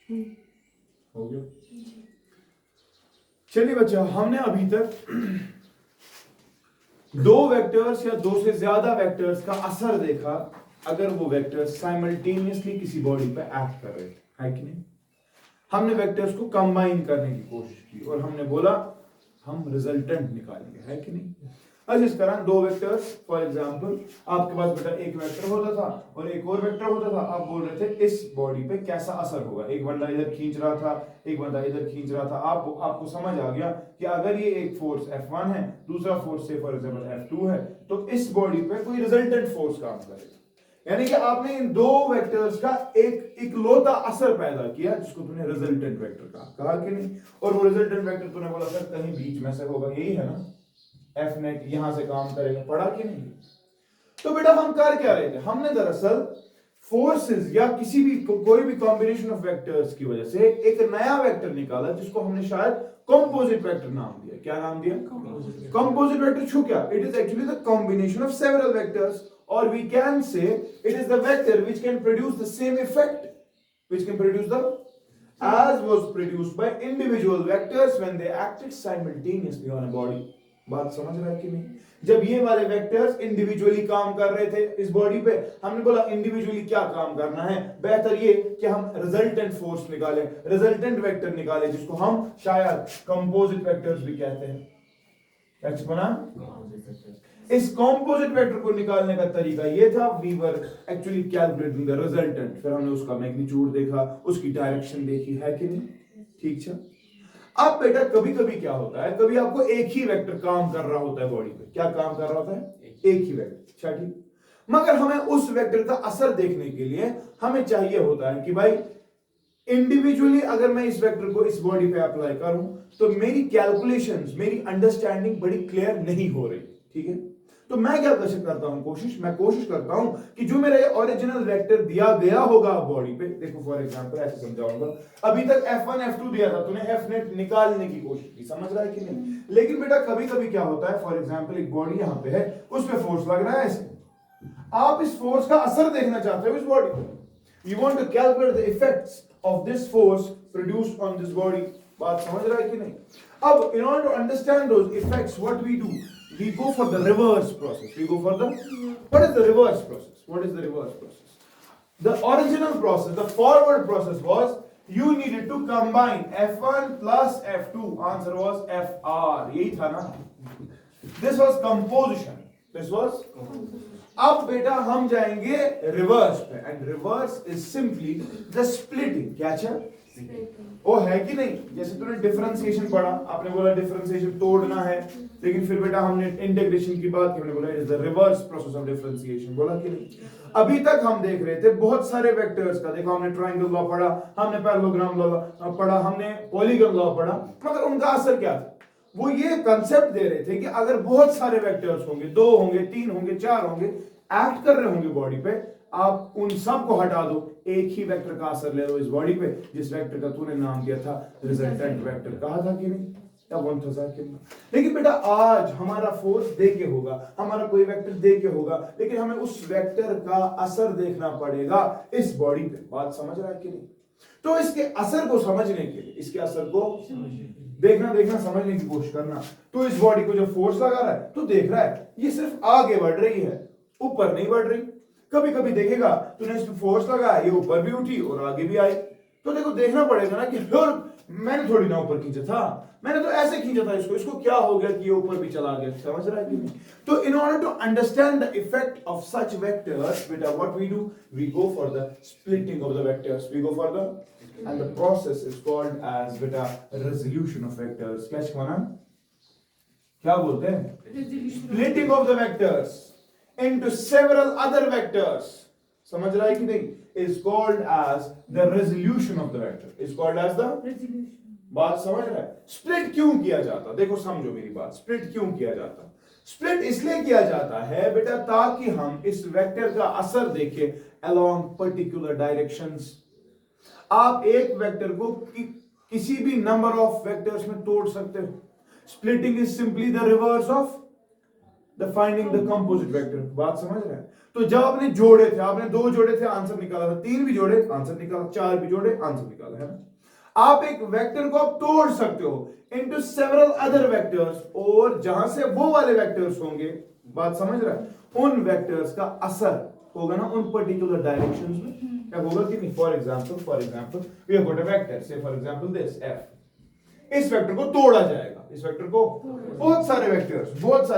हो गया। चलिए बच्चा, हमने अभी तक दो वेक्टर्स या दो से ज्यादा वेक्टर्स का असर देखा अगर वो वेक्टर्स साइमल्टेनियसली किसी बॉडी पे एक्ट कर रहे हैं, है कि नहीं। हमने वेक्टर्स को कंबाइन करने की कोशिश की और हमने बोला हम रिजल्टेंट निकालेंगे, है कि नहीं। आज इस तरह दो वेक्टर्स, फॉर एग्जांपल आपके पास बेटा एक वेक्टर होता था और एक और वेक्टर होता था। आप बोल रहे थे इस बॉडी पे कैसा असर होगा, एक बंदा इधर खींच रहा था, एक बंदा इधर खींच रहा था। आपको समझ आ गया कि अगर ये एक फोर्स F1 है, दूसरा फोर्स से फॉर एग्जांपल F2 है, तो इस बॉडी पे कोई रिजल्टेंट फोर्स काम करेगा। यानी कि आपने इन दो वेक्टर्स का एक इकलौता असर पैदा किया जिसको तूने रिजल्टेंट वेक्टर कहा कि नहीं। और वो रिजल्टेंट वेक्टर तूने बोला सर कहीं बीच में से होगा, यही है ना, एफ नेट यहां से काम करेगा, पढ़ा कि नहीं। तो बेटा हम कर क्या रहे थे, हमने दरअसल फोर्सेस या किसी भी कोई भी कॉम्बिनेशन ऑफ वेक्टर्स की वजह से एक नया वेक्टर निकाला जिसको हमने शायद कंपोजिट वेक्टर नाम दिया। क्या नाम दिया? Composite vector. छू क्या? It is actually the combination of several vectors, or we can say it is the vector which can produce the same effect, which can produce the as was produced by individual vectors when they acted simultaneously on a body। बात समझ रहा है कि नहीं। जब ये वाले vectors individually काम कर रहे थे इस बॉडी पे, हमने बोला इंडिविजुअली क्या काम करना है, बेहतर ये कि हम रिजल्टेंट फोर्स निकालें, रिजल्टेंट वेक्टर निकालें जिसको हम शायद कंपोजिट वेक्टर्स भी कहते हैं। क्या बना? इस कंपोजिट वेक्टर को निकालने का तरीका ये था, we were actually calculating the resultant. फिर हमने उसका मैग्नीट्यूड देखा, उसकी डायरेक्शन देखी, है कि नहीं। ठीक है। अब बेटा कभी कभी क्या होता है, कभी आपको एक ही वेक्टर काम कर रहा होता है बॉडी पे। क्या काम कर रहा होता है? एक ही वेक्टर। अच्छा ठीक। मगर हमें उस वेक्टर का असर देखने के लिए हमें चाहिए होता है कि भाई इंडिविजुअली अगर मैं इस वेक्टर को इस बॉडी पे अप्लाई करूं तो मेरी कैलकुलेशंस, मेरी अंडरस्टैंडिंग बड़ी क्लियर नहीं हो रही। ठीक है। तो मैं क्या करता हूं, मैं कोशिश करता हूं कि जो मेरा ये ओरिजिनल वेक्टर दिया गया होगा बॉडी पे, देखो फॉर एग्जांपल ऐसे समझाऊंगा। अभी तक F1 F2 दिया था, तूने F नेट निकालने की कोशिश की, समझ रहा है कि नहीं। लेकिन बेटा कभी कभी क्या होता है, फॉर एग्जांपल एक बॉडी यहां पे है, उस पे फोर्स लग रहा है ऐसे, आप इस फोर्स का असर देखना चाहते हो इस बॉडी पे। You want to calculate the effects of this force produced on this body। बात समझ रहा है कि नहीं। अब in order to understand those effects, what we do, we go for the reverse process। We go for the, what is the reverse process? What is the reverse process? The original process, the forward process was you needed to combine F1 plus F2। Answer was FR। यही था ना। This was composition। This was composition। अब बेटा हम जाएंगे reverse पे, and reverse is simply the splitting. क्या अच्छा वो है कि नहीं। जैसे तूने डिफरेंशिएशन पढ़ा, आपने बोला डिफरेंशिएशन तोड़ना है, लेकिन फिर बेटा हमने इंटीग्रेशन की बात की, हमने बोला it is the reverse process of differentiation, बोला कि नहीं। अभी तक हम देख रहे थे बहुत सारे वेक्टर्स का, देखो हमने ट्रायंगल लॉ पढ़ा, हमने पैरेललोग्राम लॉ पढ़ा, हमने पॉलीगन लॉ पढ़ा, मगर उनका असर क्या था। वो ये कंसेप्ट दे रहे थे कि अगर बहुत सारे वेक्टर्स होंगे, 2 होंगे, 3 होंगे, 4 होंगे, एक्ट कर रहे होंगे बॉडी पे, आप उन सब को हटा दो, एक ही वेक्टर का असर ले लो इस बॉडी पे, जिस वेक्टर का तूने नाम दिया था रिजल्टेंट वेक्टर। कहा था कि नहीं? लेकिन बेटा आज हमारा फोर्स दे के होगा, हमारा कोई वेक्टर दे के होगा, लेकिन हमें उस वेक्टर का असर देखना पड़ेगा इस बॉडी पे। बात समझ रहा है कि नहीं। तो इसके असर को समझने के लिए, इसके असर को देखना समझने की कोशिश करना। तो इस बॉडी को जो फोर्स लगा रहा है, तो देख रहा है ये सिर्फ आगे बढ़ रही है, ऊपर नहीं बढ़ रही। कभी कभी देखेगा तूने इस पे फोर्स लगाया, ये ऊपर भी उठी और आगे भी आई, तो देखो देखना पड़ेगा ना कि मैंने थोड़ी ना ऊपर खींचा था, मैंने तो ऐसे खींचा था इसको क्या हो गया कि ये ऊपर भी चला गया। समझ रहा है कि नहीं। तो in order to understand the effect of such vectors, बेटा what we do, we go for the splitting of the vectors, we go for the, and the process is called as beta resolution of vectors। क्या शिखवाना, क्या बोलते हैं, splitting of the vectors into several other vectors। समझ रहा है कि नहीं, is called as the resolution of the vector, is called as the resolution। बात समझ रहा है। स्प्लिट क्यों किया जाता, देखो समझो मेरी बात, स्प्लिट क्यों किया जाता। स्प्लिट इसलिए किया जाता है बेटा ताकि हम इस वेक्टर का असर देखें along particular directions। आप एक वेक्टर को किसी भी नंबर ऑफ वेक्टर्स में तोड़ सकते हो। Splitting is simply the reverse of the finding the composite vector. बात समझ रहे हैं? तो जब आपने जोड़े थे, आपने 2 जोड़े थे, आंसर निकाला था, 3 भी जोड़े, आंसर निकाला, 4 भी जोड़े, आंसर निकाला, है ना? आप एक वेक्टर को आप तोड़ सकते हो इनटू सेवरल अदर वेक्टर्स, और जहां से वो वाले वेक्टर्स होंगे, बात समझ रहा है, उन वेक्टर्स का असर होगा ना उन पर्टिकुलर डायरेक्शंस में, क्या होगा कि नहीं? For example we have got a vector, say for example this f, इस वेक्टर को तोड़ा जाएगा, इस वेक्टर को बहुत सारे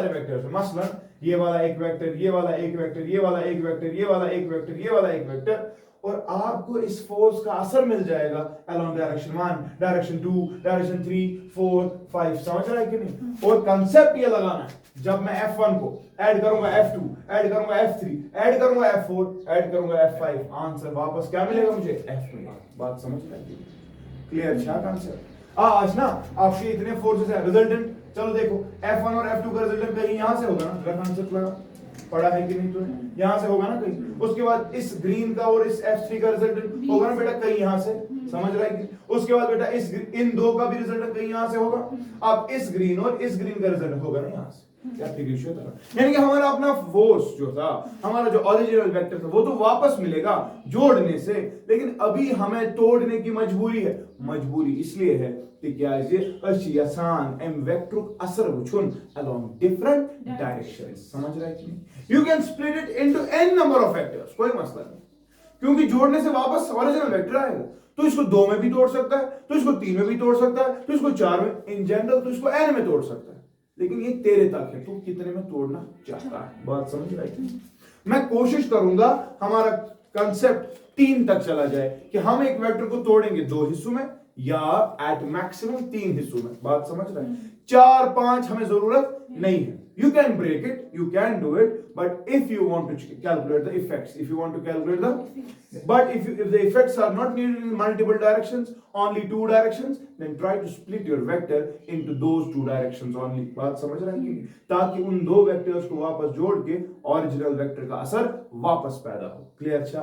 वेक्टर्स मसलन ये वाला एक वेक्टर, ये वाला एक वेक्टर, ये वाला एक वेक्टर, ये वाला एक वेक्टर, ये वाला एक वेक्टर, और आपको इस फोर्स का असर मिल जाएगा अलोंग डायरेक्शन 1, डायरेक्शन 2, डायरेक्शन 3, 4, 5। समझ रहा है कि नहीं? और कंसेप्ट ये लगाना है, जब मैं f1 को ऐड करूंगा f2, ऐड करूंगा f3, ऐड करूंगा f4, ऐड करूंगा f5, आंसर वापस क्या मिलेगा मुझे? f मिलेगा। बात समझ रहे हैं? क्लियर? क्या कंसेप्ट? आज ना आपके इतने फोर्सेस है, रिजल्टेंट, चलो देखो F1 और F2 का रिजल्टेंट कहीं यहां से होगा ना, जरा कंसेप्ट लगा, पढ़ा है कि नहीं? तो यहां से होगा ना कहीं, उसके बाद इस ग्रीन का और इस F3 का रिजल्टेंट होगा ना बेटा कहीं यहां से, समझ रहा है कि? उसके बाद बेटा इस इन दो का भी रिजल्टेंट कहीं यहां से होगा, अब इस ग्रीन और इस ग्रीन का रिजल्ट होगा ना यहां से, यानी कि हमारा अपना फोर्स जो था, हमारा जो ओरिजिनल वेक्टर था, वो तो वापस मिलेगा जोड़ने से, लेकिन अभी हमें तोड़ने की मजबूरी है। मजबूरी इसलिए है कि क्या यसान एम वेक्टर असर वुचुन अलोंग डिफरेंट डायरेक्शंस। समझ रहे हैं? You can split it into n number of vectors, कोई मसला नहीं, क्योंकि जोड़ने से वापस ओरिजिनल वेक्टर आएगा। तो इसको 2 में भी तोड़ सकता है, तो इसको 3 में भी तोड़ सकता है, तो इसको 4 में, इन जनरल तो इसको n में तोड़ सकता है, लेकिन ये तेरे तक है, तू कितने में तोड़ना चाहता है। बात समझ रहा है? मैं कोशिश करूंगा हमारा कंसेप्ट 3 तक चला जाए, कि हम एक वेक्टर को तोड़ेंगे 2 हिस्सों में या एट मैक्सिमम 3 हिस्सों में। बात समझ रहे हैं? 4, 5 हमें जरूरत नहीं है। You can break it, you can do it, but if you want to calculate the effects, if you want to calculate if the effects are not needed in multiple directions, only 2 directions, then try to split your vector into those 2 directions only. बात समझ रहे हैं कि नहीं? ताकि उन 2 vectors को वापस जोड़ के ओरिजिनल वेक्टर का असर वापस पैदा हो। क्लियर? अच्छा,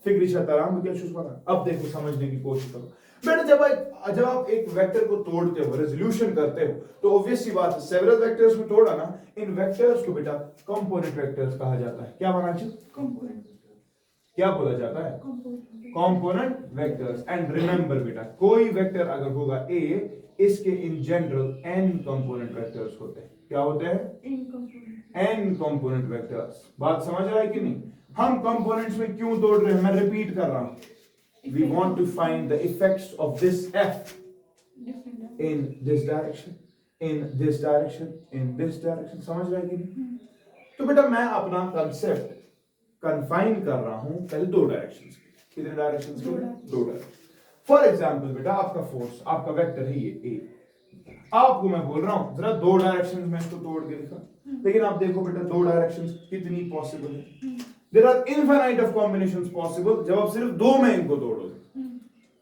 फिक्र तराम क्या चूज बना। अब देखो समझने की कोशिश करो बेटा, जब आप एक वेक्टर को तोड़ते हो, रेजोल्यूशन करते हो, तो ऑब्वियस सी बात है, सेवरल वेक्टर्स में तोड़ा ना, इन वेक्टर्स को बेटा कंपोनेंट वेक्टर्स कहा जाता है। क्या बना चाहिए? कंपोनेंट। क्या बोला जाता है? Component vectors. एंड रिमेंबर बेटा, कोई वेक्टर अगर होगा ए, इसके in general n component vectors होते हैं। क्या होते हैं? n component vectors. बात समझ रहा है कि नहीं? हम कंपोनेंट्स में क्यों तोड़ रहे हैं? मैं रिपीट कर रहा हूं, we want to find the effects of this f in this direction, in this direction, in this direction। समझ रहे हैं कि नहीं? तो बेटा मैं अपना कंसेप्ट कन्फाइन कर रहा हूं पहले 2 डायरेक्शंस के। कितने डायरेक्शंस के? 2 डायरेक्शन। फॉर एग्जांपल बेटा, आपका फोर्स, आपका वेक्टर है ये ए, आपको मैं बोल रहा हूं जरा 2 डायरेक्शंस में इसको तोड़ के दिखा, लेकिन आप देखो बेटा 2 डायरेक्शंस कितनी पॉसिबल है। There are infinite of combinations possible जब आप सिर्फ 2 में इनको तोड़ोगे।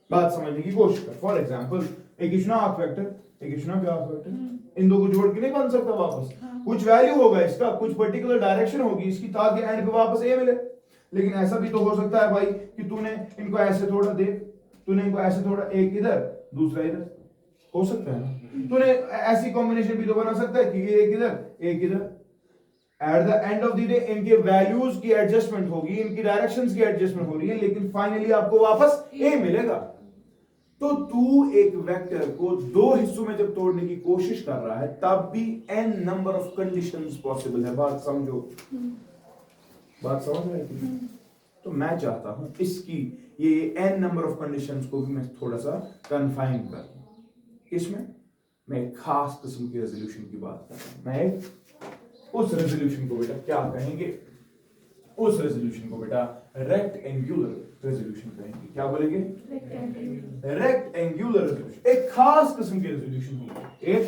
बात समझने की कोशिश कर। फॉर एग्जांपल, एक इतना हाफ वेक्टर, एक इतना भी हाफ वेक्टर, इन दो को जोड़ के नहीं बन सकता वापस। कुछ वैल्यू होगा इसका, कुछ पर्टिकुलर डायरेक्शन होगी इसकी, ताकि एंड पे वापस ए मिले। लेकिन ऐसा भी तो हो सकता है भाई कि तूने इनको ऐसे तोड़ा, देख तूने इनको ऐसे तोड़ा, एक इधर दूसरा इधर, हो सकता है ना? तूने ऐसी कॉम्बिनेशन भी तो बना सकता है कि एक इधर एक इधर। At the end of the day इनके वैल्यूज की एडजस्टमेंट होगी, इनकी डायरेक्शंस की एडजस्टमेंट हो रही है, लेकिन फाइनली आपको वापस ए मिलेगा। तो तू एक वेक्टर को 2 हिस्सों में जब तोड़ने की कोशिश कर रहा है, तब भी n number of conditions possible है। बात समझो, बात समझ रहे हैं? तो मैं चाहता हूं इसकी ये n नंबर ऑफ कंडीशंस को भी मैं थोड़ा सा कन्फाइन कर दूं। इसमें मैं एक खास किस्म की रेजोल्यूशन की बात कर रहा हूं। मैं उस रेजोल्यूशन को बेटा क्या कहेंगे? उस रेजोल्यूशन को बेटा रेक्टेंगुलर रेजोल्यूशन कहेंगे। क्या बोलेंगे? Rectangular resolution. एक खास किस्म की रेजोल्यूशन होगी। एक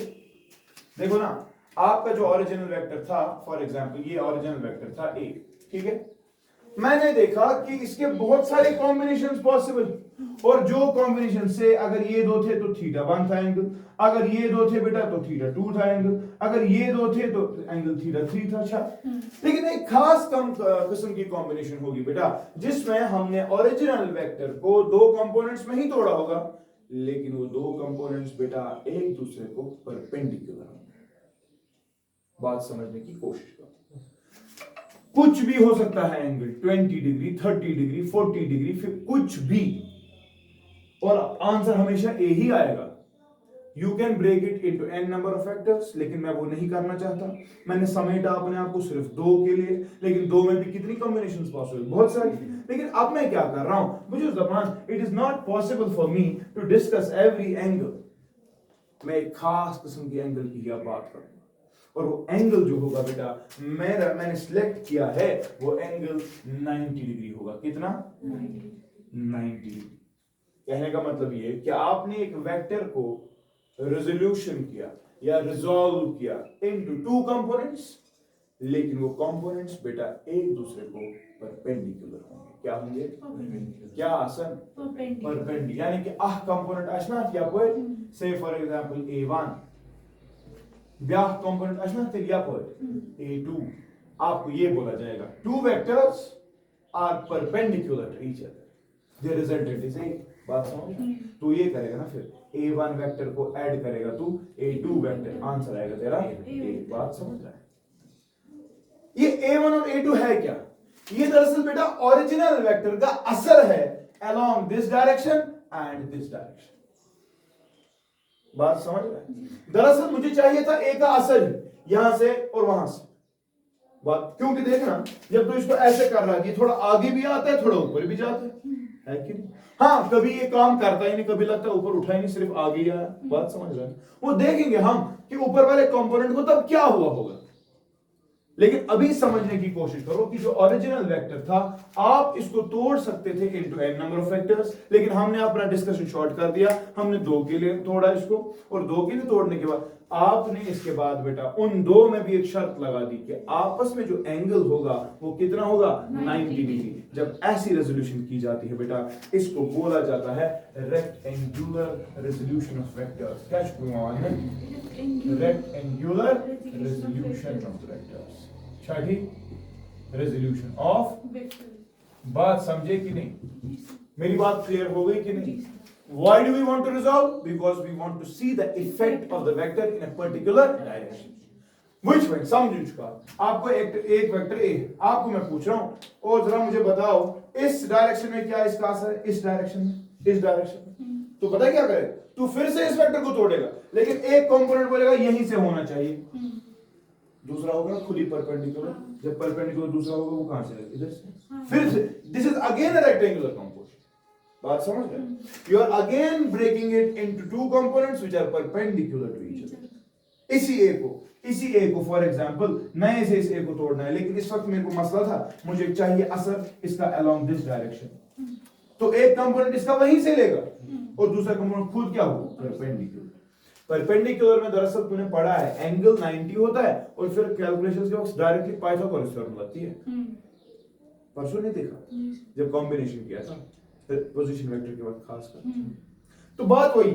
देखो ना, आपका जो ओरिजिनल वेक्टर था, फॉर एग्जांपल ये ओरिजिनल वेक्टर था ए, ठीक है? मैंने देखा कि इसके बहुत सारे कॉम्बिनेशंस पॉसिबल, और जो कॉम्बिनेशन से अगर ये 2 थे तो थीटा 1 था एंगल, अगर ये 2 थे बेटा तो थीटा 2 था एंगल, अगर ये 2 थे तो एंगल थीटा 3 था। अच्छा, लेकिन एक खास किस्म की कॉम्बिनेशन होगी बेटा, जिसमें हमने ओरिजिनल वेक्टर को 2 कंपोनेंट्स में ही तोड़ा होगा, लेकिन वो 2 कंपोनेंट्स बेटा एक दूसरे को परपेंडिकुलर होंगे। बात समझने की कोशिश करो। कुछ भी हो सकता है एंगल, 20 डिग्री, 30 डिग्री, 40 डिग्री, फिर कुछ भी, और आंसर हमेशा ए ही आएगा। You can break it into n number of factors, लेकिन मैं वो नहीं करना चाहता। मैंने समेटा अपने आप को सिर्फ दो के लिए, लेकिन दो में भी कितनी कॉम्बिनेशंस पॉसिबल, बहुत सारी। लेकिन अब मैं क्या कर रहा हूं, मुझे जबान, it is not possible for me to discuss every angle. मैं एक खास किस्म की एंगल की बात करूंगा, और वो एंगल जो होगा बेटा मैंने सिलेक्ट किया है, वो एंगल 90 डिग्री होगा। कितना? 90 डिग्री। कहने का मतलब ये कि आपने एक वेक्टर को रेजोल्यूशन किया या रिजॉल्व किया इनटू टू कंपोनेंट्स, लेकिन वो कंपोनेंट्स बेटा एक दूसरे को परपेंडिकुलर होंगे। क्या होंगे? क्या आसन? परपेंडिकुलर। यानी कि आह कंपोनेंट आशना या कोई से फॉर एग्जांपल A1, ब्याह कंपोनेंट आशना थे या कोई A2, आपको ये बोला जाएगा two vectors are perpendicular to each other, their resultant is A. बात समझ? तो ये करेगा ना, फिर A1 वेक्टर को ऐड करेगा तू A2 वेक्टर, आंसर आएगा तेरा A। बात समझ रहा है? ये A1 और A2 है क्या? ये दरअसल बेटा ओरिजिनल वेक्टर का असर है along this direction and this direction. बात समझ रहा है? दरअसल मुझे चाहिए था A का असर ही यहां से और वहां से। बात, क्योंकि देखना जब तो इसको ऐसे कर रहा है, थोड़ा आगे भी आता है, थोड़ा ऊपर भी जाता है कि नहीं? हाँ, कभी ये काम करता ही नहीं, कभी लगता है ऊपर उठा ही नहीं, सिर्फ आगे ही आया। बात समझ रहे हैं? वो देखेंगे हम कि ऊपर वाले कंपोनेंट को तब क्या हुआ होगा। लेकिन अभी समझने की कोशिश करो कि जो ओरिजिनल वेक्टर था, आप इसको तोड़ सकते थे into n number of vectors, लेकिन हमने अपना डिस्कशन शॉर्ट कर दिया। हमने दो के लिए तोड़ा इसको, और दो के लिए तोड़ने के बाद आपने इसके बाद बेटा उन दो में भी एक शर्त लगा दी कि आपस में जो एंगल होगा वो कितना होगा? 90 डिग्री। जब ऐसी रेजोल्यूशन की जाती है बेटा, इसको बोला जाता है रेक्टेंगुलर रेजोल्यूशन ऑफ वेक्टर्स। क्या है? Rectangular resolution of vectors, resolution of. बात समझे कि नहीं? मेरी बात क्लियर हो गई कि नहीं? Why do we want to resolve? Because we want to see the effect of the vector in a particular direction. Which way? समझ चुका। आपको एक वेक्टर A, आपको मैं पूछ रहा हूं, और जरा मुझे बताओ इस डायरेक्शन में क्या इसका असर है, इस डायरेक्शन में, इस डायरेक्शन में। तो पता क्या करेगा? तू फिर से इस वेक्टर को तोड़ेगा, लेकिन एक कंपोनेंट बोलेगा यहीं से होना चाहिए, दूसरा होगा खुद ही परपेंडिकुलर। जब परपेंडिकुलर दूसरा होगा वो कहां से आएगा? इधर से। फिर से this is again a rectangular component. बात समझ रहे? You are again breaking it into two components which are perpendicular to each other. इसी ए को फॉर एग्जांपल नए से इस ए को तोड़ना है, लेकिन इस वक्त मेरे को मसला था, मुझे चाहिए असर इसका अलोंग दिस डायरेक्शन। तो एक कंपोनेंट इसका वहीं से लेगा और दूसरा कंपोनेंट खुद क्या होगा? परपेंडिकुलर। परपेंडिकुलर में दरअसल तूने पढ़ा है एंगल 90 होता है, और फिर कैलकुलेशंस के वक्त डायरेक्टली पाइथागोरस थ्योरम लगती है। परसों नहीं देखा जब कॉम्बिनेशन किया था पोजीशन वेक्टर के बाद खासकर। तो बात वही,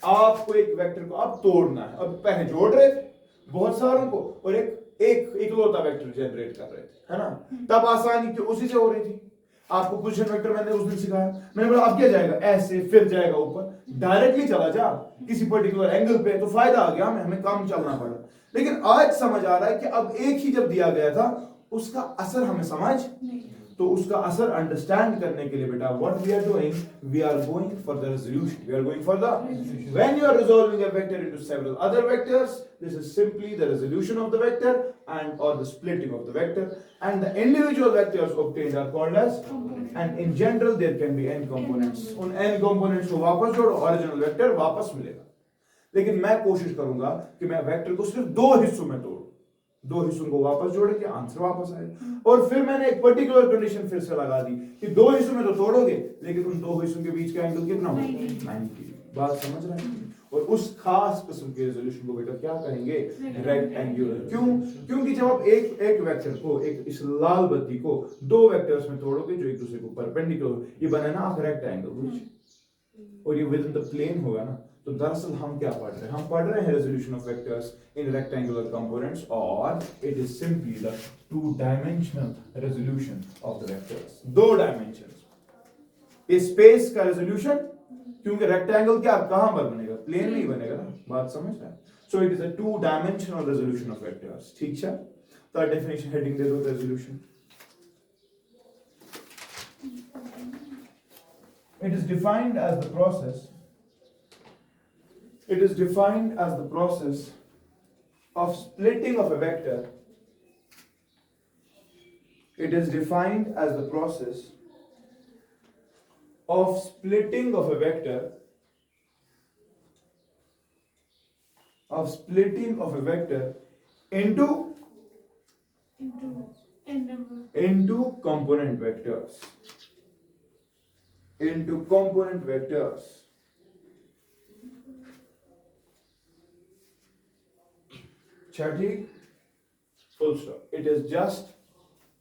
आपको एक वेक्टर को अब तोड़ना है। अब पहले जोड़ रहे थे बहुत सारों को, और एक इकलौता वेक्टर जनरेट कर रहे थे, है ना? तब आसानी क्यों उसी से हो रही थी। आपको पोजीशन वेक्टर मैंने उस दिन सिखाया, मैंने बोला अब क्या जाएगा, ऐसे फिर जाएगा ऊपर, डायरेक्टली चला जा किसी पर्टिकुलर एंगल पे, तो फायदा आ गया, हमें कम चलना पड़ा। लेकिन आज समझ आ रहा है कि अब एक ही जब दिया गया था, उसका असर हमें समझ, तो उसका असर अंडरस्टैंड करने के लिए बेटा what we are doing, we are going for the resolution, we are going for the when you are resolving a vector into several other vectors, this is simply the resolution of the vector and और the splitting of the vector, and the individual vectors obtained are called as, and in general there can be n components. उन n components को वापस जोड़ो, original vector वापस मिलेगा। लेकिन मैं कोशिश करूंगा कि मैं वेक्टर को सिर्फ दो हिस्सों में तोड़ूं, दो हिस्सों को वापस जोड़ेंगे, आंसर वापस आएगा। और फिर मैंने एक पर्टिकुलर कंडीशन फिर से लगा दी कि दो हिस्सों में तो तोड़ोगे, लेकिन उन दो हिस्सों के बीच का एंगल कितना होगा? 90। बात समझ रहे हैं? और उस खास किस्म के रेजोल्यूशन को बेटा क्या कहेंगे? रेक्टेंगुलर। क्यों? क्योंकि जब आप एक वेक्टर को, एक इस लाल बत्ती को दो वेक्टर्स में तोड़ोगे जो एक दूसरे को परपेंडिकुलर, ये बने ना आप रेक्टेंगल, और ये विद इन द प्लेन होगा ना। तो दरअसल हम क्या पढ़ रहे हैं? हम पढ़ रहे हैं resolution of vectors in rectangular components, और it is simply the two dimensional resolution of the vectors. दो डायमेंशन स्पेस का रेजोल्यूशन, क्योंकि रेक्टेंगल क्या कहां पर बनेगा? प्लेन में ही बनेगा ना। बात समझ रहे हैं? So it is a two-dimensional resolution of vectors. ठीक है? तो definition heading दे दो resolution. It is defined as the process. It is defined as the process of splitting of a vector. It is defined as the process of splitting of a vector. Of splitting of a vector into component vectors. Into component vectors. Chatti, full stop. It is just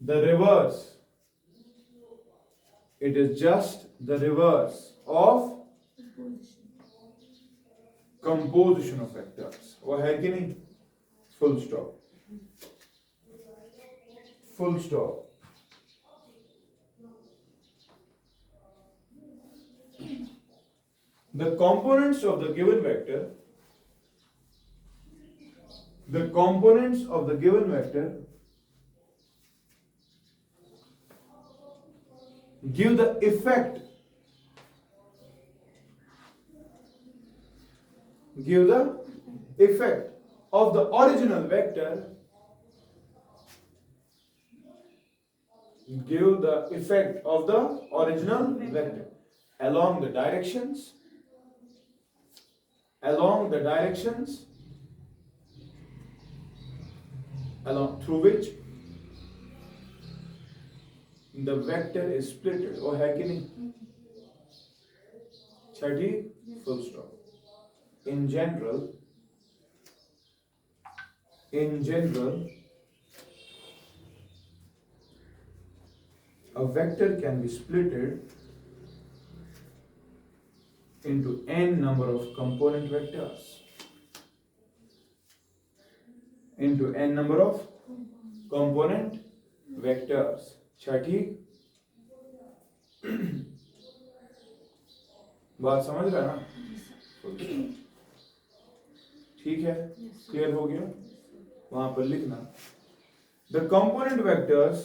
the reverse. It is just the reverse of composition of vectors. वो है कि नहीं? Full stop. Full stop. The components of the given vector. The components of the given vector give the effect. Give the effect of the original vector. Give the effect of the original vector along the directions. Along the directions. Along through which the vector is splitted. Oh, है कि नहीं? छठी, full stop. In general, a vector can be splitted into n number of component vectors. Into n number of component vectors. छठी, बात समझ रहा ना? ठीक है? Clear हो गया? वहां पर लिखना the component vectors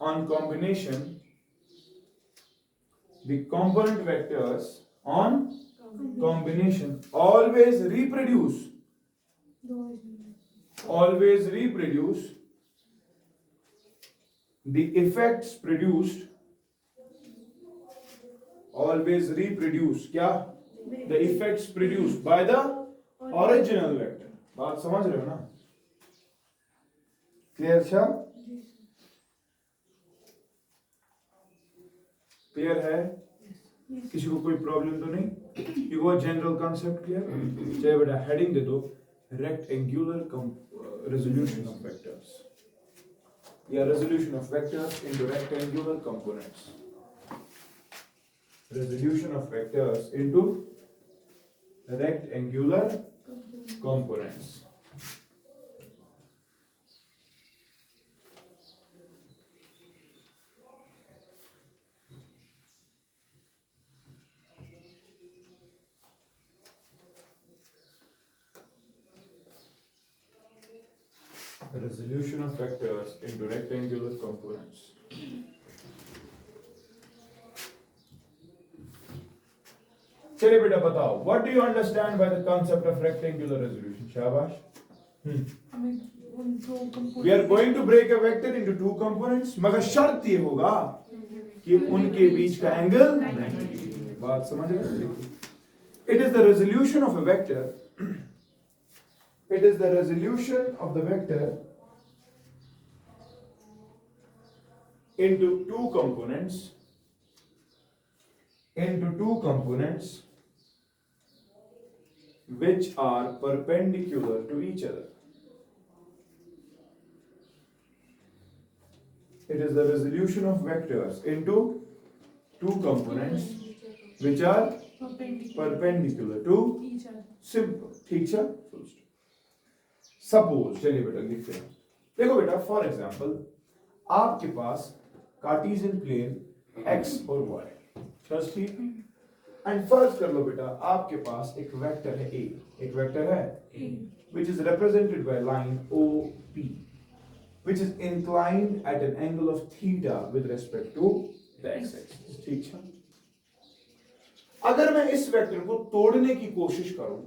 on combination. The component vectors on combination always reproduce. Always reproduce the effects produced. Always reproduce क्या? The effects produced by the original vector. बात समझ रहे हो ना? क्लियर था? क्लियर है? किसी को कोई प्रॉब्लम तो नहीं? ये वो जनरल कॉन्सेप्ट क्लियर? चलिए बेटा हेडिंग दे दो rectangular resolution of vectors. या resolution of vectors into rectangular components. Resolution of vectors into rectangular components. Resolution of vectors into rectangular components. चलिए बेटा बताओ, what do you understand by the concept of rectangular resolution? शाबाश. We are going to break a vector into two components. मगर शर्त ये होगा कि उनके बीच का एंगल 90. बात समझ रहे? It is the resolution of a vector. It is the resolution of the vector into two components. Into two components which are perpendicular to each other. It is the resolution of vectors into two components which are perpendicular to each other. Simple. ठीक है? Suppose, चलिए बेटा लिखते हैं. देखो बेटा, for example, आपके पास Cartesian plane x और y. ठीक? एंड फर्ज कर लो बेटा आपके पास एक वेक्टर है ए, एक वेक्टर है which is represented by line OP which is inclined at an angle of theta with respect to the x-axis. ठीक है, अगर मैं इस वेक्टर को तोड़ने की कोशिश करूं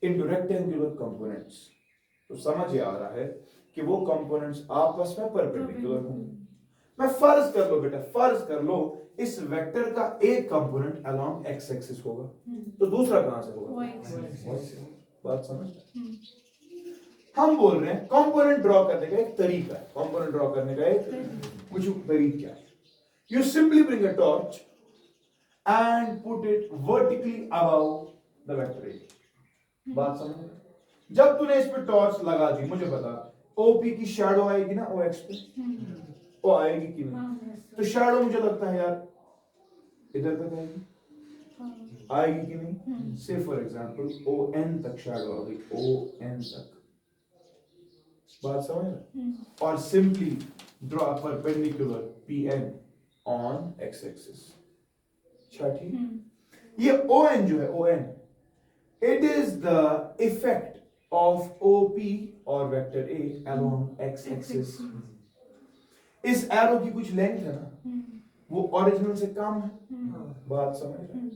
into rectangular components तो समझ आ रहा है कि वो कंपोनेंट्स आपस में परपेंडिकुलर होंगे. मैं फर्ज कर लो बेटा, फर्ज कर लो इस वेक्टर का एक कंपोनेंट अलोंग एक्स एक्सिस होगा, तो दूसरा कहां से होगा? y से. बात समझ? हम बोल रहे हैं कंपोनेंट ड्रॉ करने का एक तरीका है, कंपोनेंट ड्रॉ करने का एक कुछ तरीका क्या है? You simply bring a torch and put it vertically above the vector A. बात समझ? जब तूने इस पे टॉर्च लगा दी, मुझे बता ओपी की शैडो आएगी ना ओ एक्स पे, वो आएगी कि नहीं? तो शैडो मुझे लगता है यार इधर तक आएगी, आएगी कि नहीं? Say for example O N तक शैडो आ गई, ओ एन तक. बात समझ रहे? और simply draw perpendicular P N on x axis. ठीक, ये ओ एन जो है O N, it is the effect of OP or vector A along x axis. इस एरो की कुछ लेंथ है ना, वो ओरिजिनल से कम है. बात समझ रहे हैं?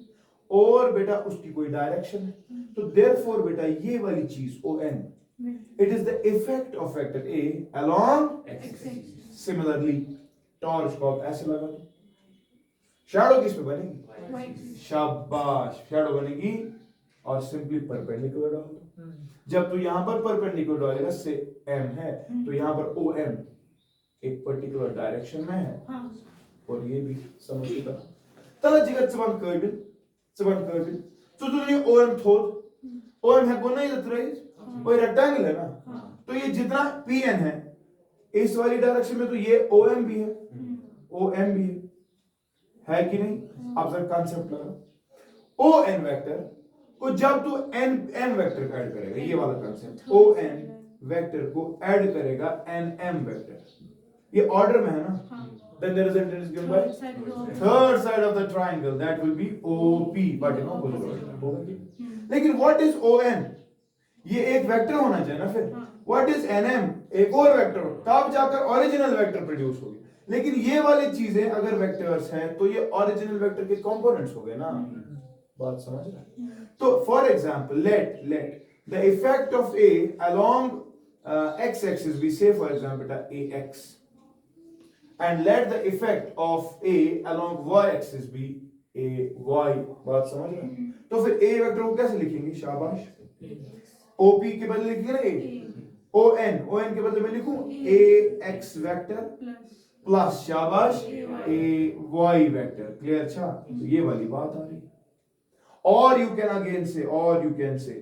और बेटा उसकी कोई डायरेक्शन है, तो देयरफॉर बेटा ये वाली चीज ON, it is the effect of vector A along x axis. Similarly torch को आप ऐसे लगा दो, शैडो किस पे बनेगी? शाबाश, शैडो बनेगी और सिंपली परपेंडिकुलर डाल दो. जब तू यहां पर परपेंडिकुलर डालेगा से एम है, तो यहां पर ओ एम एक पर्टिकुलर डायरेक्शन में है, और ये भी समझिएगा. तला जिगर चबन कर्टन तो तूने ओ एम थोड़ ओ एम है को नहीं लतरेज, और रेक्टेंगल है ना, तो ये जितना पी एन है इस वाली डायरेक्शन में, तो ये ओ एम भी है, ओ एम भी है कि नहीं? आप जरा कॉन्सेप्ट लगा. ओ एन वेक्टर को जब तू एन एम वेक्टर को ऐड करेगा, ये वाला कंसेप्ट, ओ एन वेक्टर को ऐड करेगा एन एम वेक्टर, ये ऑर्डर में है ना, then the result is given by third side of the triangle, that will be OP, but in opposite order. लेकिन what is ON? ये एक vector होना चाहिए ना फिर. what is NM? एक और वेक्टर, तब जाकर ओरिजिनल वेक्टर प्रोड्यूस होगी. लेकिन ये वाली चीजें अगर वेक्टर्स हैं तो ये ओरिजिनल वेक्टर के कंपोनेंट्स हो गए ना. बात समझ रहे हैं? तो for example let the effect of a along x axis be say for example ax, and let the effect of a along y axis be ay. बात समझ रहे हैं? तो फिर a वेक्टर को कैसे लिखेंगे? शाबाश, op के बदले लिखेंगे ना a, on के बदले में लिखूं ax वेक्टर प्लस शाबाश ay वेक्टर. क्लियर? अच्छा, तो ये वाली बात आ रही. Or you can say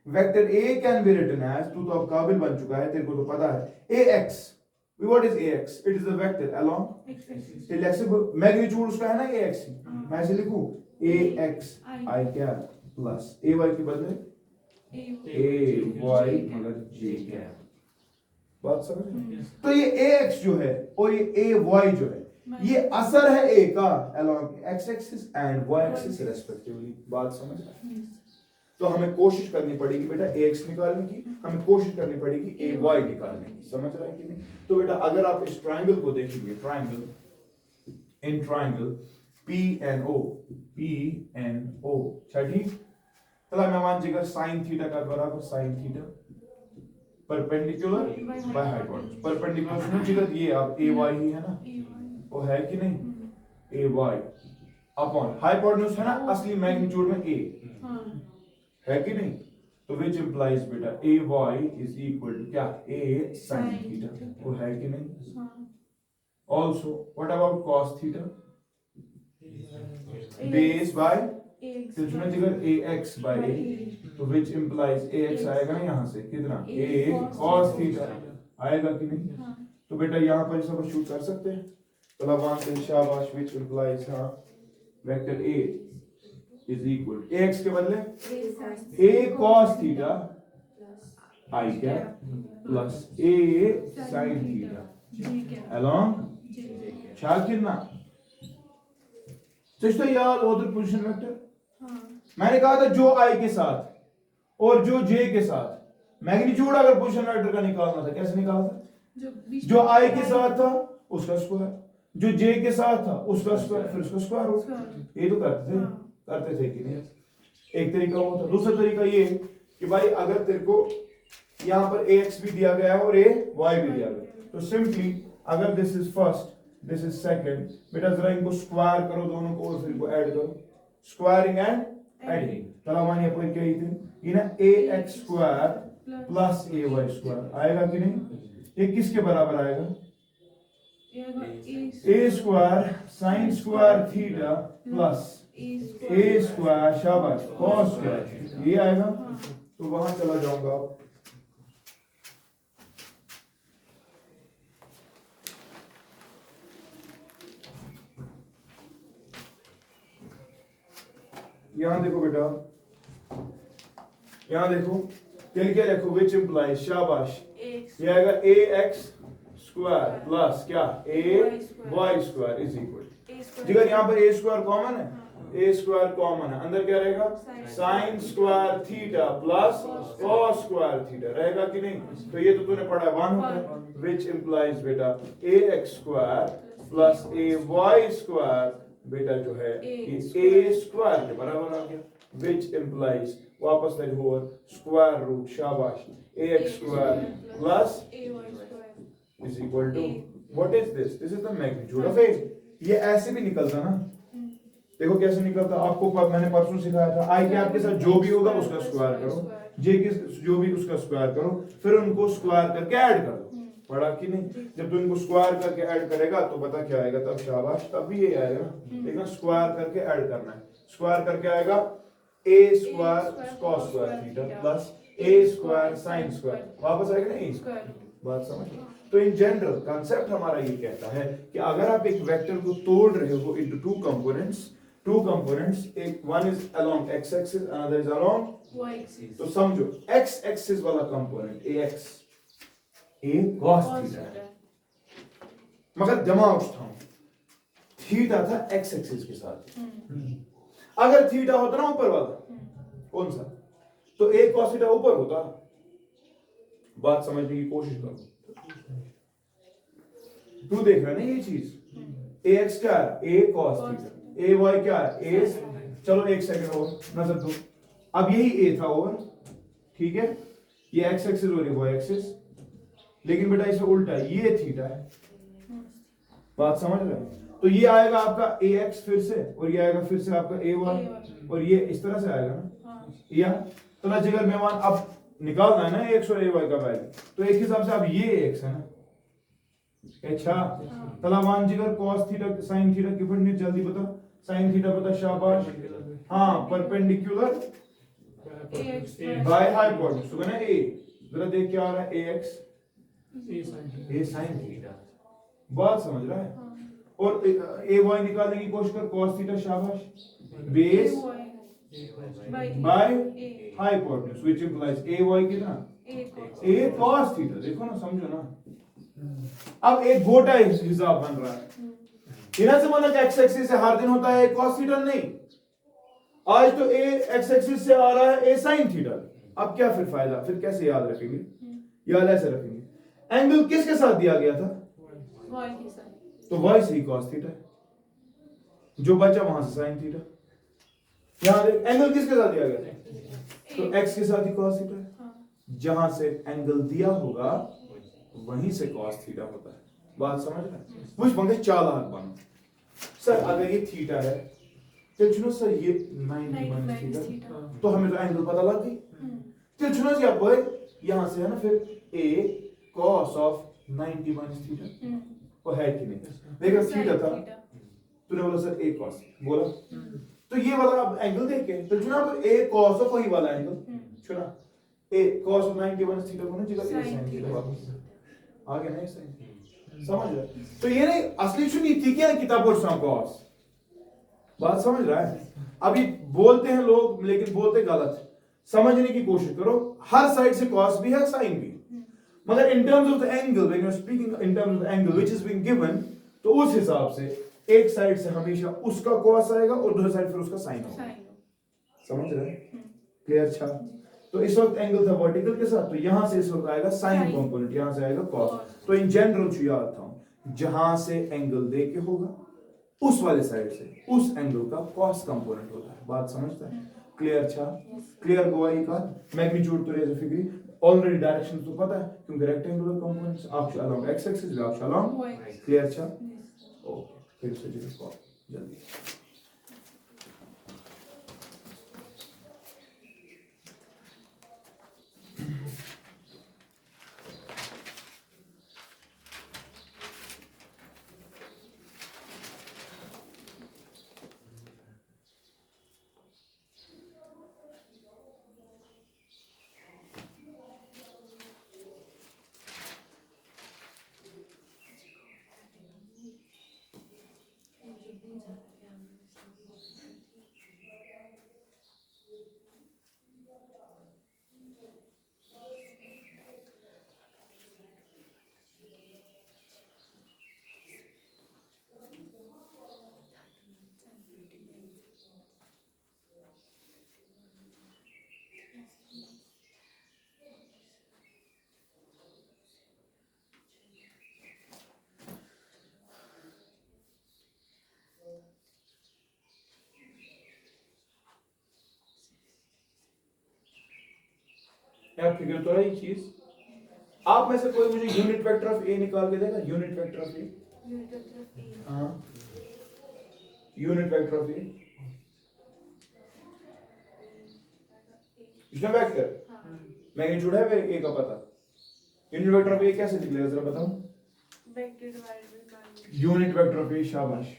vector A can be written as, तू तो अब काबिल बन चुका है, तेरे को तो पता है, ax. What is ax? It is the vector along x. Magnitude उसका है ना ax, मैं ऐसे लिखूं ax I क्या प्लस ay के बदले ay मगर j क्या. बात समझ रहे? तो ये ax जो है और ये ay जो है, ये असर है a का along x axis and y axis respectively. बात समझ रहे? तो हमें कोशिश करनी पड़ेगी बेटा ax निकालने की, हमें कोशिश करनी पड़ेगी ay निकालने की. समझ रहे हैं कि नहीं? तो बेटा अगर आप इस ट्रायंगल को देखेंगे, ट्रायंगल PNO, ठीक. चला मैं मान जिगर sin थीटा का बराबर sin theta perpendicular by hypotenuse. Perpendicular सुनो जिगर, ये आप ay ही है ना, वो है कि नहीं? ay अपॉन हाइपोटेनस है ना, असली मैग्नीट्यूड में a है कि नहीं? तो which implies बेटा ay is equal to क्या? a sin theta. वो है कि नहीं? Also what about cos theta? base by तो सुनो जिगर ax by a, तो which implies ax आएगा ना यहाँ से कितना? a cos theta आएगा कि नहीं? तो बेटा यहाँ पर सब्स्टिट्यूट कर सकते हैं. तो अब आंसर शाबाश, which implies हाँ vector a is equal ax के बदले a cos theta I क्या plus a sin theta along Shakir ना. तो याद उधर पोजीशन वेक्टर हाँ मैंने कहा था जो आई के साथ और जो जे के साथ मैग्नीट्यूड अगर पोजीशन वेक्टर का निकालना था कैसे निकाला था? जो आई के साथ था उसका स्क्वायर, जो जे के साथ था उसका स्क्वायर, फिर उसका स्क्वायर रूट। ये तो करते थे कि नहीं? एक तरीका वो था। दूसरा तरीका ये कि भाई अगर तेरे को यहाँ पर ax भी दिया गया है और ay भी दिया गया है तो सिंपली अगर this is first this is second, बेटा जरा इनको स्क्वायर करो दोनों को और फिर इनको ऐड करो, स्क्वायरिंग एंड एडिंग। तला मानिए पर क्या ये ना ax square plus ay square आएगा कि नहीं? ये किसके बराबर आएगा? a square sine square theta plus a square शाबाश cos स्क्वायर, ये आएगा। तो वहां चला जाऊंगा यहां देखो बेटा, यहां देखो फिर क्या लिखो विच इंप्लाइज शाबाश, ये आएगा ax स्क्वायर प्लस क्या ay स्क्वायर इज इक्वल, जिगर यहाँ पर a स्क्वायर कॉमन है, a स्क्वायर कॉमन है, अंदर क्या रहेगा sine square theta plus cos square theta रहेगा कि नहीं? तो ये तो तूने पढ़ा 1 होता है, विच इंप्लाइज बेटा ax square plus ay square बेटा जो है ये a स्क्वायर के बराबर आ गया, विच इंप्लाइज वापस तक होवर स्क्वायर रूट शाबाश ax square plus is equal to what is this? This is the magnitude of a। ये ऐसे भी निकलता ना, देखो कैसे निकलता, आपको मैंने परसों सिखाया था, आई के आपके साथ जो भी होगा उसका स्क्वायर करो, जे के जो भी उसका स्क्वायर करो, फिर उनको स्क्वायर करके ऐड कर दो। पढ़ा कि नहीं? जब तू इनको स्क्वायर करके ऐड करेगा तो पता क्या आएगा, तब शाबाश तब भी ये आएगा ना, देखना स्क्वायर करके ऐड करना है, स्क्वायर करके आएगा a square cos square theta plus a square sin square, वापस आएगा ना a स्क्वायर। बात समझ? तो इन जनरल कंसेप्ट हमारा ये कहता है कि अगर आप एक वेक्टर को तोड़ रहे हो इनटू टू कंपोनेंट्स, एक one is along x axis another is along y axis, तो समझो x एक्सिस वाला component ax a cos theta है, मगर दिमाग उठाओ थीटा था x एक्सिस के साथ, अगर थीटा होता ना ऊपर वाला कौन सा, तो a cos थीटा ऊपर होता। बात समझने की कोशिश करो, तू देख रहा है ना ये चीज, ax क्या है a cos थीटा, ay क्या है a, चलो एक सेकंड और नजर दो, अब यही a था और ठीक है, ये x एक्सिस और ये y एक्सिस, लेकिन बेटा इसे उल्टा ये थीटा है, बात समझ रहे हैं? तो ये आएगा आपका ax फिर से और ये आएगा फिर से आपका ay और ये इस तरह से आएगा ना, या तो ना जिगर मेहमान अब निकालना है ना x और ay का वैल्यू, तो एक हिसाब से अब ये x है ना, अच्छा तला मान जिगर cos थीटा sin थीटा की फंड जल्दी बता, sin थीटा बता शाबाश, हाँ परपेंडिकुलर बाय हाइपोटेन्यूज, तो ना a, जरा देख क्या आ रहा है ax a sin थीटा, बात समझ रहा है? और ay निकालने की कोशिश कर cos थीटा शाबाश base by hypotenuse which implies ay कितना a cos थीटा, देखो ना समझो ना, अब एक गोटा हिसाब बन रहा है, इधर से मतलब x एक्सिस से हर दिन होता है cos थीटा, नहीं आज तो a x एक्सिस से आ रहा है a sin थीटा, अब क्या फिर फायदा, फिर कैसे याद रखेंगे, याद ऐसे रखेंगे, एंगल किसके साथ दिया गया था y के साथ, तो y से ही cos थीटा, जो बचा वहां से sin थीटा, यहां देख एंगल किसके साथ दिया गया था, तो x के साथ ही cos थीटा है, जहां से एंगल दिया होगा वहीं से cos थीटा होता है, बात समझ रहे हैं? कुछ बंदे चालाक बनो, सर अगर ये थीटा है तो चुनो सर ये 90 थीटा, तो हमें तो एंगल पता लग गई, तो चुनो क्या भाई यहां से है ना फिर a cos of 90 थीटा, वो है कि नहीं, देखा थीटा था तूने बोला सर a cos बोला, तो ये वाला अब एंगल देखे तो चुना पर a cos of वही वाला एंगल चुना, a cos of 90 थीटा को ना जगह a sin थीटा वापस आगे नहीं सही समझ रहा, तो ये नहीं असली सुनी थी क्या किताब और cos, बात समझ रहा है? अभी बोलते हैं लोग लेकिन बोलते गलत, समझने की कोशिश करो, हर साइड से cos भी है sin भी, मगर in terms of the angle when you are speaking in terms of the angle which is being given, तो उस हिसाब से एक साइड से हमेशा उसका कॉस आएगा और दूसरी साइड फिर उसका साइन होगा। समझ रहे हैं? क्लियर? अच्छा, तो इस वक्त एंगल था वर्टिकल के साथ, तो यहां से इस वक्त आएगा साइन कंपोनेंट, यहां से आएगा कॉस। तो इन जनरल जो याद था, जहां से एंगल दे के होगा उस वाले साइड से उस एंगल का कॉस कंपोनेंट होता है। बात समझता है? क्लियर? अच्छा, क्लियर गोवा का मैग्नीट्यूड तो रेज फिगर ऑलरेडी डायरेक्शन तो पता है क्योंकि रेक्टेंगुलर कंपोनेंट्स आप अलोंग एक्स एक्सिस आप अलोंग। क्लियर? अच्छा, ओके, फिर से जल्दी क्या फिगर तो रही चीज। आप में से कोई मुझे यूनिट वेक्टर ऑफ ए निकाल के देगा? यूनिट वेक्टर ऑफ ए, हाँ, यूनिट वेक्टर ऑफ ए, इसमें वेक्टर मैग्नीट्यूड है वे ए का पता। यूनिट वेक्टर ऑफ ए कैसे निकलेगा जरा बताओ? यूनिट वेक्टर ऑफ ए, शाबाश,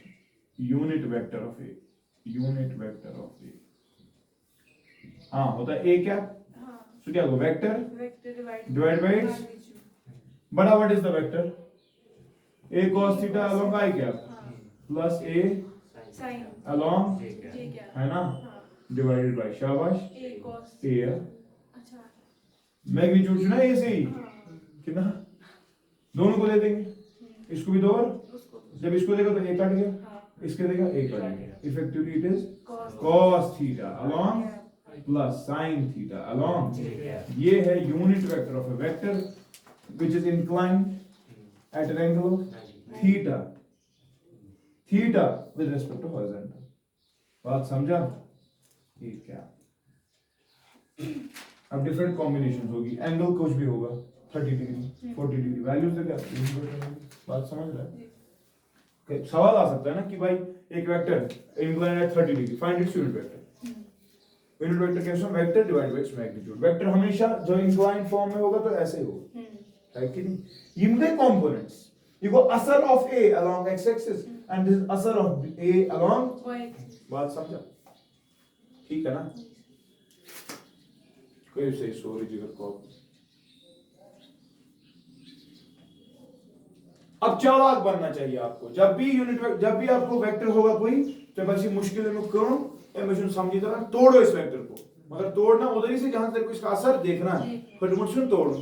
unit vector of A, unit vector of A, हाँ होता है ए क्या? तो क्या होगा? वेक्टर डिवाइड बाय बड़ा what is the vector? a cos theta along i cap plus a sin along है ना, डिवाइडेड बाय, शाबाश, a cos a, अच्छा, मैग्नीट्यूड ना ए से ही कितना, दोनों को दे देंगे, इसको भी दो और जब इसको देगा तो a कट गया, इसके देगा a कट गया, effectively it is cos theta along plus sin theta along. ये है unit vector of a vector which is inclined at an angle of theta, theta with respect to horizontal। बात समझा? ठीक है। अब डिफरेंट कॉम्बिनेशंस होगी, angle कुछ भी होगा, 30 डिग्री 40 डिग्री वैल्यूज है क्या? बात समझ रहा है? सवाल आ सकता है ना कि भाई एक vector inclined at 30 degree, find its unit vector. Unit vector कैसे? Vector divide by its magnitude. Vector हमेशा जो इंक्लाइंड फॉर्म में होगा तो ऐसे ही होगा, है कि नहीं? इनके कंपोनेंट्स, you go असर of A along x axis and this is असर of A along y axis। बात समझा? ठीक है ना? कोई से सॉरी जिगर को अब चालाक बनना चाहिए आपको। जब भी आपको वेक्टर होगा कोई तो बस ये मुश्किल में करो या मैं समझी तरह तोड़ो इस वेक्टर को, मगर तोड़ना उधर ही से जहां तक इसका असर देखना है, फटमुट तोड़ो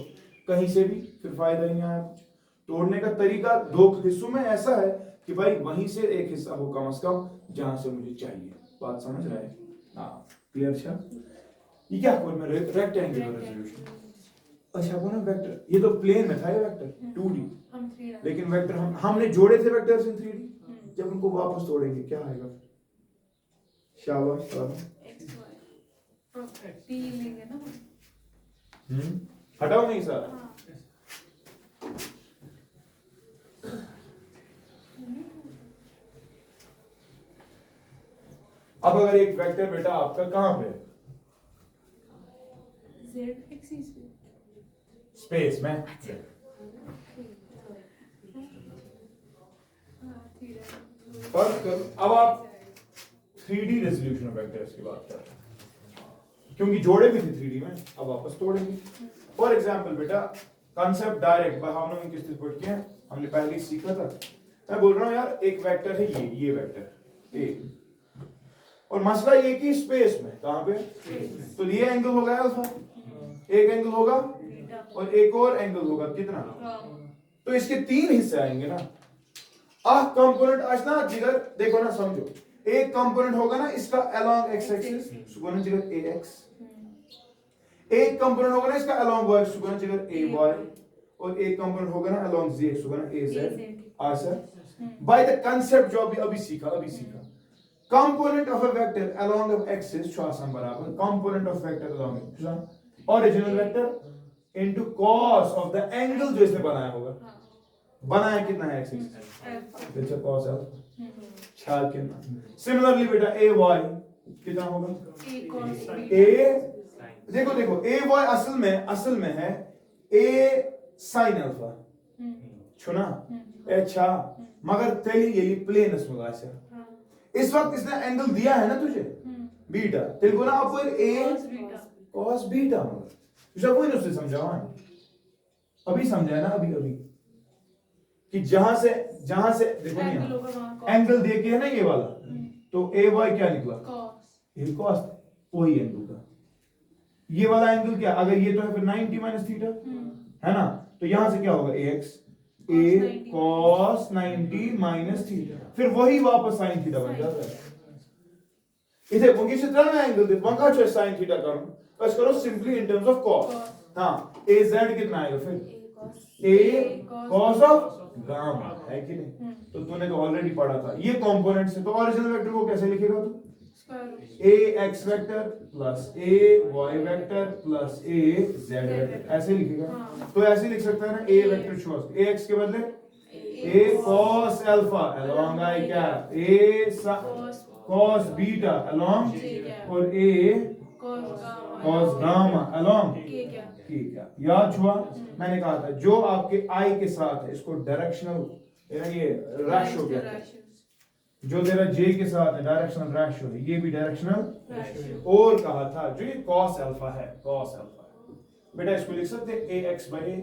कहीं से भी, फिर फायदा ही नहीं आया कुछ। तोड़ने का तरीका दो हिस्सों में ऐसा है कि भाई वहीं से एक हिस्सा हो कम से कम जहां से मुझे चाहिए। बात समझ रहे हैं? हाँ, क्लियर? अच्छा, ये क्या कोड में रेक्टेंगुलर रेजोल्यूशन, अच्छा वो ना वेक्टर, ये तो प्लेन में था ये वेक्टर 2D, लेकिन वेक्टर हमने जोड़े थे वेक्टर्स इन 3D, जब उनको वापस तोड़ेंगे क्या आएगा? शाबाश, टी लेंगे ना, हटाओ नहीं सर। अब अगर एक वेक्टर बेटा आपका कहां पे? Z एक्सिस पे, स्पेस में। फर्क कर, अब आप 3D रेजोल्यूशन वेक्टर्स की बात कर रहे हैं क्योंकि जोड़े भी थे 3D में, अब वापस तोड़ेंगे। फॉर एग्जांपल बेटा कॉन्सेप्ट डायरेक्ट भावनाओं में किस तरह पढ़ के हमने पहले ही सीखा था। मैं बोल रहा हूं यार एक वेक्टर है ये वेक्टर ए, और मसला ये कि स्पेस में कहां पे, तो ये एंगल होगा अल्फा, एक एंगल होगा और एक और एंगल होगा कितना, तो इसके तीन हिस्से आएंगे ना, कंपोनेंट आसना जिगर देखो ना समझो एक कंपोनेंट होगा ना इसका अलोंग एक्स एक्सिस सुगुना जिगर ए एक्स एक कंपोनेंट होगा ना इसका अलोंग वाई सुगुना जिगर ए वाई और एक कंपोनेंट होगा ना along z Suguna A Z answer by the concept जो अभी सीखा component of a vector along of axis जो आसान बराबर component of vector along original vector into cos of the angle जो इसने बनाया होगा बनाया कितना है एक्स एक्सिस देखो cos अल्फा ख्याल कितना सिमिलरली बेटा ए वाई कितना होगा ए देखो ए वाई असल में है ए sin अल्फा छुना अच्छा मगर तेली ये प्लेनस में आसे इस वक्त इसने एंगल दिया है ना तुझे बीटा तेल को ना आप ए cos बीटा तुझे कोई नहीं समझावा अभी समझाया ना अभी कि जहां से देखो नहीं एंगल दे के है ना ये वाला तो ए वाई क्या निकला ये cos वही एंगल का ये वाला एंगल क्या अगर ये तो है फिर 90 माइनस थीटा है ना तो यहां से क्या होगा ax a cos 90 minus theta फिर वही वापस sin थीटा बन जाता है इसे वंगी से तरह एंगल दे वंगा जो sin थीटा करो बस करो simply in terms of cos हां az कितना आएगा फिर a cos ऑफ गामा है कि नहीं तो तूने तो ऑलरेडी पढ़ा था ये कंपोनेंट्स है तो ओरिजिनल वेक्टर को कैसे लिखेगा तू a x vector plus a y vector plus a z vector ऐसे लिखेगा तो ऐसे लिख सकता है ना a vector shows a x के बदले a cos alpha along I cap a cos beta along और a cos गामा along ठीक है याद हुआ मैंने कहा था जो आपके आई के साथ है इसको डायरेक्शनल ये रेशियो कहते हैं जो तेरा जे के साथ है डायरेक्शनल रेशियो है ये भी डायरेक्शनल और कहा था जो ये cos अल्फा है बेटा इसको लिख सकते हैं ax by a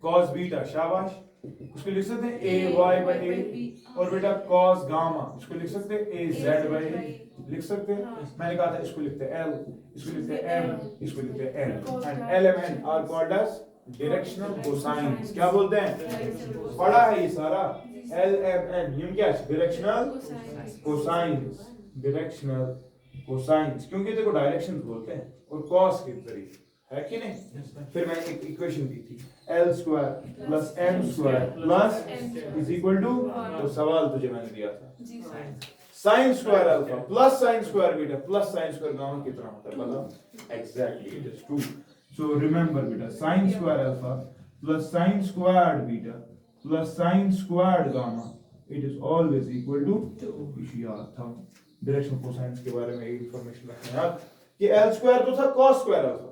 cos beta शाबाश इसको लिख सकते हैं ay by a और बेटा cos गामा इसको लिख सकते हैं az by a लिख सकते हैं मैंने कहा था इसको लिखते हैं l इसको लिखते हैं m इसको लिखते हैं n and l m n are called as directional cosines क्या बोलते हैं पढ़ा है ये सारा l m n ये क्या है डायरेक्शनल कोसाइंस क्योंकि देखो डायरेक्शन बोलते हैं और cos के तरीके है कि नहीं फिर मैंने एक इक्वेशन दी थी l square plus m square plus is equal to तो सवाल तुझे मैंने दिया था sin square alpha plus sin square beta plus sin square gamma कितना होता है पता exactly it is true so remember बेटा sin square alpha plus sin squared beta plus sin squared gamma it is always equal to याद था directional cosines के बारे में इंफॉर्मेशन रखना यार कि l स्क्वायर तो था cos square alpha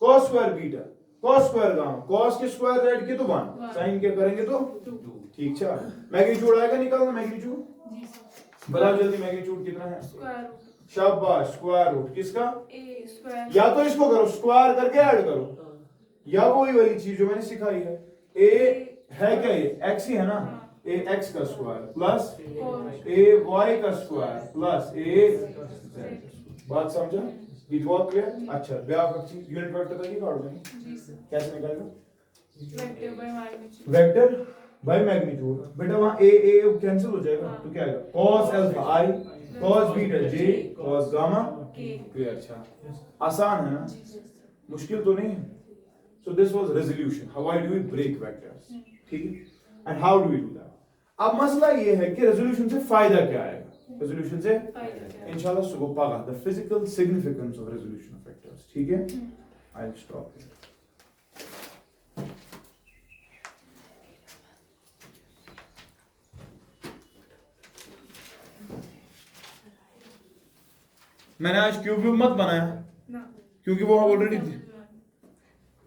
cos square beta cos square gamma cos के स्क्वायर ऐड किए तो 1 sin के करेंगे तो 2 ठीक है मैग्नीट्यूड आएगा निकालना मैग्नीट्यूड बताओ जल्दी मैग्नीट्यूड कितना है शाबाश स्क्वायर रूट किसका a स्क्वायर या तो इसको करो स्क्वायर करके ऐड करो या वही वाली चीज जो मैंने सिखाई है a है क्या ये x ही है ना a x का स्क्वायर प्लस a y का स्क्वायर प्लस a बात समझा इट वर्क क्लियर अच्छा ब्याह चीज यूनिट वेक्टर का ये काट देंगे जी सर कैसे निकालेगा वेक्टर वेक्टर बाय मैग्नीट्यूड बेटा वहां a कैंसिल हो जाएगा तो क्या आएगा cos alpha i cos beta j cos gamma clear अच्छा आसान है ना मुश्किल तो नहीं है so this was resolution how I do we break vectors ठीक है and how do we do that अब मसला ये है कि रेजोल्यूशन से फायदा क्या आएगा रेजोल्यूशन से इंशाल्लाह सुबह पागा the physical significance of resolution of vectors ठीक है आई विल स्टॉप हियर मैंने आज क्यूब मत बनाया ना क्योंकि वो ऑलरेडी